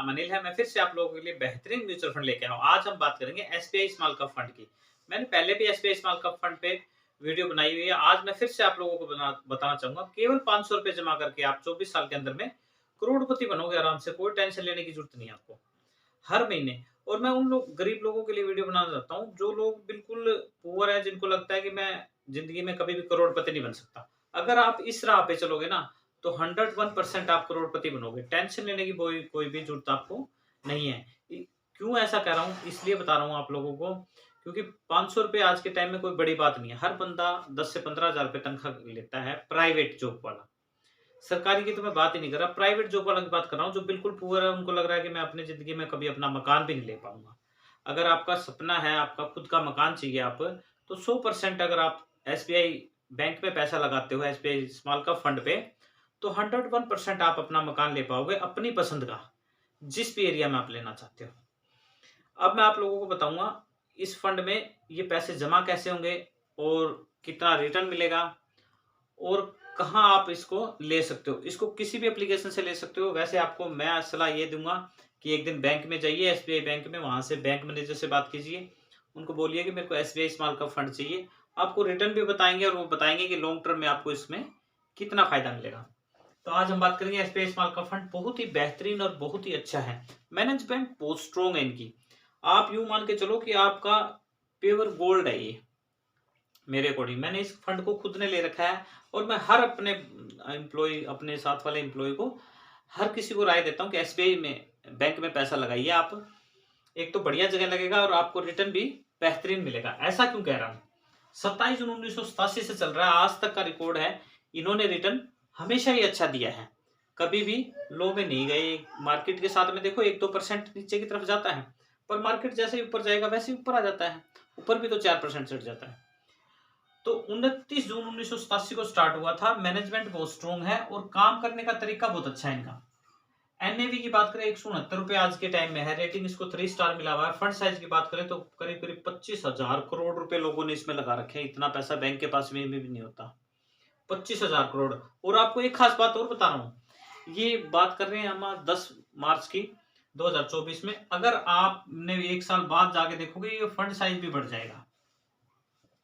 नाम अनिल है। मैं फिर से आप लोगों के लिए बेहतरीन म्यूचुअल फंड लेके आया हूँ। आज हम बात करेंगे एसबीआई स्मॉल कैप फंड की। मैंने पहले भी एसबीआई स्मॉल कैप फंड पे वीडियो बनाई हुई है। आज मैं फिर से आप लोगों को बताना चाहूंगा। केवल 500 रुपए जमा करके आप 24 साल के अंदर में करोड़पति बनोगे आराम से। कोई टेंशन लेने की जरूरत नहीं है आपको हर महीने। और मैं उन लोग गरीब लोगों के लिए वीडियो बनाना चाहता हूँ जो लोग बिल्कुल पुअर है, जिनको लगता है कि मैं जिंदगी में कभी भी करोड़पति नहीं बन सकता। अगर आप इस राह पे चलोगे ना तो 101% आप करोड़पति बनोगे। टेंशन लेने की कोई भी जरूरत आपको नहीं है। क्यों ऐसा कह रहा हूँ, इसलिए बता रहा हूँ आप लोगों को, क्योंकि 500 रुपए आज के टाइम में कोई बड़ी बात नहीं है। हर बंदा 10 से 15 हजार रुपए तनख्वाह लेता है, प्राइवेट जॉब वाला। सरकारी की तो मैं बात ही नहीं कर रहा, प्राइवेट जॉब वालों की बात कर रहा हूँ जो बिल्कुल पुअर है। उनको लग रहा है कि मैं अपनी जिंदगी में कभी अपना मकान भी नहीं ले पाऊंगा। अगर आपका सपना है, आपका खुद का मकान चाहिए आप, तो 100% अगर आप एसबीआई बैंक में पैसा लगाते हो, एसबीआई स्मॉल कैप फंड पे, तो 101% आप अपना मकान ले पाओगे अपनी पसंद का, जिस भी एरिया में आप लेना चाहते हो। अब मैं आप लोगों को बताऊंगा इस फंड में ये पैसे जमा कैसे होंगे और कितना रिटर्न मिलेगा और कहाँ आप इसको ले सकते हो। इसको किसी भी एप्लीकेशन से ले सकते हो। वैसे आपको मैं सलाह ये दूंगा कि एक दिन बैंक में जाइए, एसबीआई बैंक में, वहां से बैंक मैनेजर से बात कीजिए। उनको बोलिए कि मेरे को एसबीआई स्मॉल कैप फंड चाहिए। आपको रिटर्न भी बताएंगे और वो बताएंगे कि लॉन्ग टर्म में आपको इसमें कितना फायदा मिलेगा। तो आज हम बात करेंगे एसबीआई स्मॉल कैप फंड। बहुत ही बेहतरीन और बहुत ही अच्छा है। मैनेजमेंट बहुत स्ट्रॉन्ग है इनकी। आप यूं मान के चलो कि आपका प्योर गोल्ड है ये। मेरे अकॉर्डिंग मैंने इस फंड को खुद ने ले रखा है और मैं हर अपने एम्प्लॉय, अपने साथ वाले एम्प्लॉय को, हर किसी को राय देता हूँ कि एसबीआई में बैंक में पैसा लगाइए आप। एक तो बढ़िया जगह लगेगा और आपको रिटर्न भी बेहतरीन मिलेगा। ऐसा क्यों कह रहा हूँ, 27 जून 1987 से चल रहा है, आज तक का रिकॉर्ड है। इन्होंने रिटर्न हमेशा ही अच्छा दिया है, कभी भी लो में नहीं गए। मार्केट के साथ में देखो 1-2% नीचे की तरफ जाता है, पर मार्केट जैसे ही ऊपर जाएगा वैसे ही ऊपर आ जाता है। ऊपर भी तो 4% चढ़ जाता है। तो 29 जून 1987 को स्टार्ट हुआ था। मैनेजमेंट बहुत स्ट्रॉन्ग है और काम करने का तरीका बहुत अच्छा है इनका। एनएवी की बात करें 169 रुपए आज के टाइम में है। रेटिंग इसको 3 स्टार मिला हुआ है। फंड साइज की बात करें तो करीब करीब 25,000 करोड़ रुपए लोगों ने इसमें लगा रखे हैं। इतना पैसा बैंक के पास में भी नहीं होता, 25,000 करोड़। और आपको एक खास बात और बता रहा हूँ, ये बात कर रहे हैं हम 10 मार्च की 2024 में। अगर आपने एक साल बाद जाके देखोगे ये फंड साइज भी बढ़ जाएगा।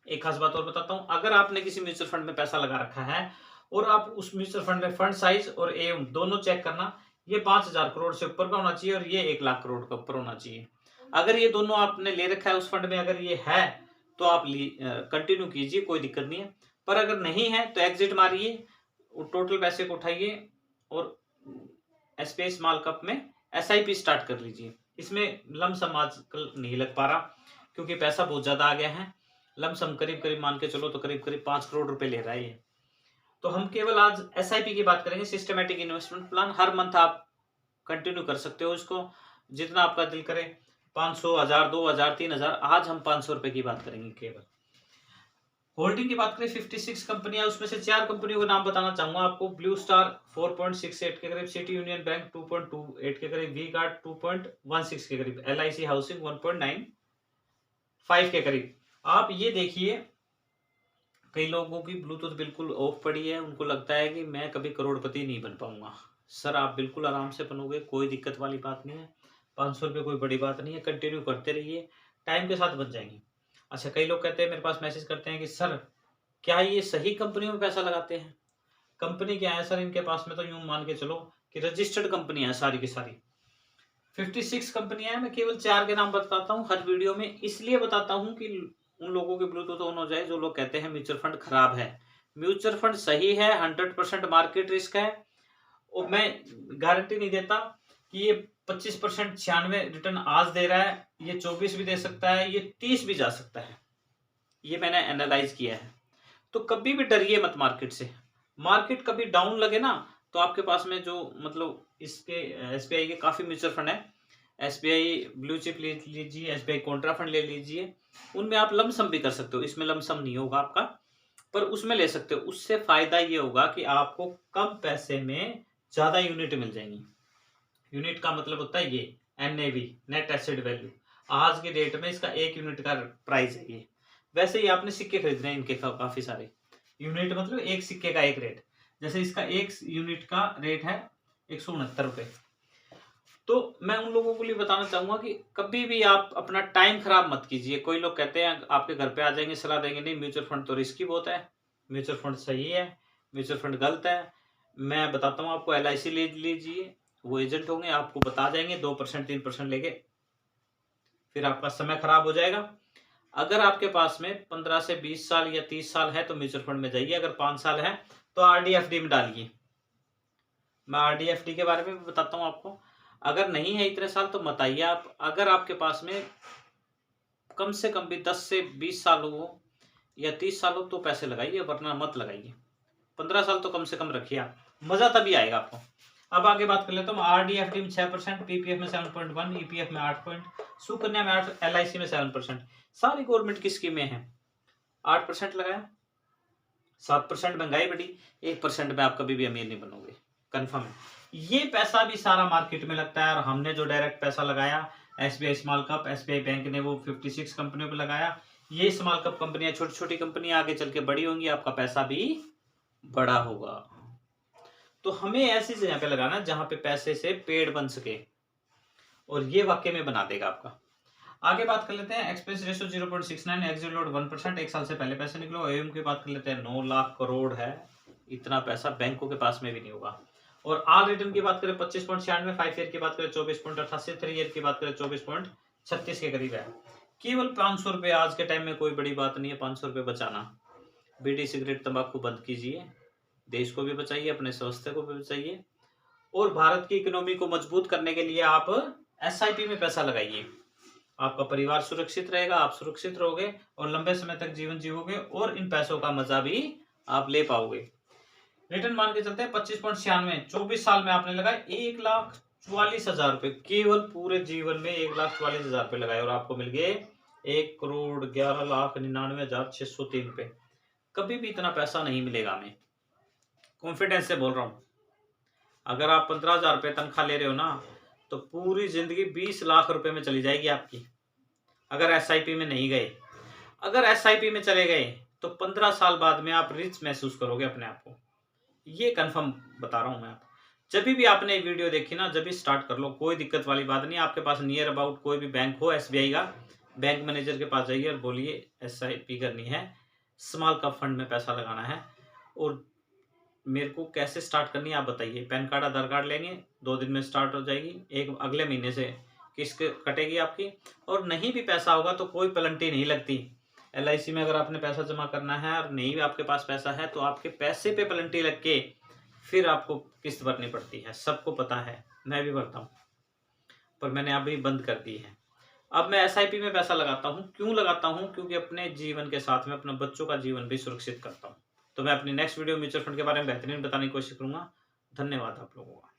एक खास बात और बताता हूं, अगर आपने किसी म्यूचुअल फंड में पैसा लगा रखा है और आप उस म्यूचुअल फंड में फंड साइज और एम दोनों चेक करना, ये 5,000 करोड़ से ऊपर का होना चाहिए और ये 1 लाख करोड़ का ऊपर होना चाहिए। अगर ये दोनों आपने ले रखा है उस फंड में, अगर ये है तो आप कंटिन्यू कीजिए, कोई दिक्कत नहीं है। पर अगर नहीं है तो एग्जिट मारिए, टोटल पैसे को उठाइए और एसबीआई स्मॉल कैप में एसआईपी स्टार्ट कर लीजिए। इसमें लमसम आजकल नहीं लग पा रहा क्योंकि पैसा बहुत ज्यादा आ गया है। लमसम करीब करीब मान के चलो तो करीब करीब 5 करोड़ रुपए ले रहा है ये। तो हम केवल आज एसआईपी की बात करेंगे, सिस्टमेटिक इन्वेस्टमेंट प्लान। हर मंथ आप कंटिन्यू कर सकते हो इसको, जितना आपका दिल करे, 500, 1000, 2000, 3000। आज हम 500 रुपए की बात करेंगे केवल। होल्डिंग की बात करें 56 कंपनियां, उसमें से 4 कंपनियों का नाम बताना चाहूंगा आपको। ब्लू स्टार 4.68 के करीब, सिटी यूनियन बैंक 2.28 के करीब, वी गार्ड 2.16 के करीब, एलआईसी हाउसिंग 1.95 के करीब। आप ये देखिए, कई लोगों की ब्लूटूथ बिल्कुल ऑफ पड़ी है, उनको लगता है कि मैं कभी करोड़पति नहीं बन पाऊंगा। सर आप बिल्कुल आराम से बनोगे, कोई दिक्कत वाली बात नहीं है। 500 रुपये कोई बड़ी बात नहीं है, कंटिन्यू करते रहिए, टाइम के साथ बन जाएंगे। अच्छा, कई लोग कहते हैं, मेरे पास मैसेज करते हैं कि सर क्या ये सही कंपनियों में पैसा लगाते हैं? कंपनी क्या है सर इनके पास में? तो यूं मान के चलो कि रजिस्टर्ड कंपनियां हैं सारी की सारी। 56 कंपनियां हैं। मैं केवल 4 के नाम बताता हूँ हर वीडियो में, इसलिए बताता हूँ कि उन लोगों के ब्लूटूथ ऑन हो जाए जो लोग कहते हैं म्यूचुअल फंड खराब है। म्यूचुअल फंड सही है, 100% मार्केट रिस्क है। और मैं गारंटी नहीं देता कि ये 25%, 96 रिटर्न आज दे रहा है, ये 24 भी दे सकता है, ये 30 भी जा सकता है। ये मैंने एनालाइज किया है। तो कभी भी डरिए मत मार्केट से। मार्केट कभी डाउन लगे ना तो आपके पास में जो मतलब इसके एसबीआई के काफी म्यूचुअल फंड है, एसबीआई ब्लू चिप ले लीजिए, एसबीआई कॉन्ट्रा फंड ले लीजिए, उनमें आप लमसम भी कर सकते हो। इसमें लमसम नहीं होगा आपका, पर उसमें ले सकते हो। उससे फायदा ये होगा कि आपको कम पैसे में ज्यादा यूनिट मिल जाएंगी। यूनिट का मतलब होता है ये एनएवी, नेट एसेट वैल्यू। आज की डेट में इसका 1 यूनिट का प्राइस है ये। वैसे ही आपने सिक्के खरीदने हैं इनके काफी सारे। यूनिट मतलब एक सिक्के का एक रेट। जैसे इसका 1 यूनिट का रेट है 169 रुपए। तो मैं उन लोगों के लिए बताना चाहूँगा कि कभी भी आप अपना टाइम खराब मत कीजिए। कोई लोग कहते हैं आपके घर पे आ जाएँगे, सलाह देंगे, नहीं म्यूचुअल फंड तो रिस्की बहुत है, म्यूचुअल फंड सही है, म्यूचुअल फंड गलत है। मैं बताता हूँ आपको, एलआईसी ले लीजिए, वो एजेंट होंगे, आपको बता जाएँगे 2% 3% लेके, फिर आपका समय खराब हो जाएगा। अगर आपके पास में 15 से 20 साल या 30 साल है तो म्यूचुअल फंड में जाइए, अगर 5 साल है तो आरडी एफडी में डालिए। मैं आरडी एफडी के बारे में भी बताता हूँ आपको। अगर नहीं है इतने साल तो मत आइए आप। अगर आपके पास में कम से कम भी 10 से 20 साल हो या 30 साल हो तो पैसे लगाइए, वरना मत लगाइए। 15 साल तो कम से कम रखिए आप, मजा तभी आएगा आपको। अब आगे बात कर लेता हूँ। आरडी एफडी में 6%, पीपीएफ में 7.1, ईपीएफ में 8 पॉइंट, सुकन्या में 8, एलआईसी में 7%। सारी गवर्नमेंट की स्कीमें हैं। 8% लगाया, 7% महंगाई बढ़ी, 1% में आप कभी भी अमीर नहीं बनोगे, कंफर्म है। ये पैसा भी सारा मार्केट में लगता है, और हमने जो डायरेक्ट पैसा लगाया SBI small cup, SBI bank ने वो 56 कंपनियों पे लगाया। ये स्मॉल कप कंपनियां, छोटी छोटी कंपनियां आगे चल के बड़ी होंगी, आपका पैसा भी बड़ा होगा। तो हमें ऐसी जगह पे लगाना जहां पे पैसे से पेड़ बन सके, और ये वाकई में बना देगा आपका। आगे बात कर लेते हैं। एक्सपेंस रेशो 0.69, एग्जिट लोड 1%, एक साल से पहले पैसे निकलो। एम की बात कर लेते हैं, 9 लाख करोड़ है, इतना पैसा बैंकों के पास में भी नहीं होगा। और आल रिटर्न की बात करें 25.96, 5 ईयर की बात करें 24.88, 3 ईयर की बात करें 24.36 के करीब है। केवल 500 रुपए आज के टाइम में कोई बड़ी बात नहीं है। 500 रुपए बचाना। बीड़ी सिगरेट तंबाकू बंद कीजिए, देश को भी बचाइए, अपने स्वास्थ्य को भी बचाइए, और भारत की इकोनॉमी को मजबूत करने के लिए आप एसआईपी में पैसा लगाइए। आपका परिवार सुरक्षित रहेगा, आप सुरक्षित रहोगे, और लंबे समय तक जीवन जीवोगे, और इन पैसों का मजा भी आप ले पाओगे। रिटर्न मान के चलते हैं 25.96, 24 साल में आपने लगाए 1,44,000 रुपए, केवल पूरे जीवन में 1,44,000 रुपए लगाए, और आपको मिल गए 1,11,99,603 रुपए। कभी भी इतना पैसा नहीं मिलेगा हमें, कॉन्फिडेंस से बोल रहा हूं। अगर आप 15,000 रुपए तनख्वाह ले रहे हो ना, तो पूरी जिंदगी 20 लाख रुपए में चली जाएगी आपकी, अगर एसआईपी में नहीं गए। अगर एसआईपी में चले गए तो 15 साल बाद में आप रिच महसूस करोगे अपने आप को, ये कंफर्म बता रहा हूं मैं आपको। जब भी आपने वीडियो देखी ना, जब भी स्टार्ट कर लो, कोई दिक्कत वाली बात नहीं। आपके पास नियर अबाउट कोई भी बैंक हो एसबीआई का, बैंक मैनेजर के पास जाइए और बोलिए एसआईपी करनी है, स्मॉल कैप फंड में पैसा लगाना है, और मेरे को कैसे स्टार्ट करनी है आप बताइए। पैन कार्ड आधार कार्ड लेंगे, 2 दिन में स्टार्ट हो जाएगी, एक अगले महीने से किस्त कटेगी आपकी। और नहीं भी पैसा होगा तो कोई पेनल्टी नहीं लगती। एलआईसी में अगर आपने पैसा जमा करना है और नहीं भी आपके पास पैसा है, तो आपके पैसे पे पेनल्टी लग के फिर आपको किस्त भरनी पड़ती है। सबको पता है, मैं भी भरता हूँ, पर मैंने अभी बंद कर दी है। अब मैं एसआईपी में पैसा लगाता हूँ। क्यों लगाता हूँ? क्योंकि अपने जीवन के साथ में अपने बच्चों का जीवन भी सुरक्षित करता हूँ। तो मैं अपनी नेक्स्ट वीडियो म्यूचुअल फंड के बारे में बेहतरीन बताने की कोशिश करूंगा। धन्यवाद आप लोगों का।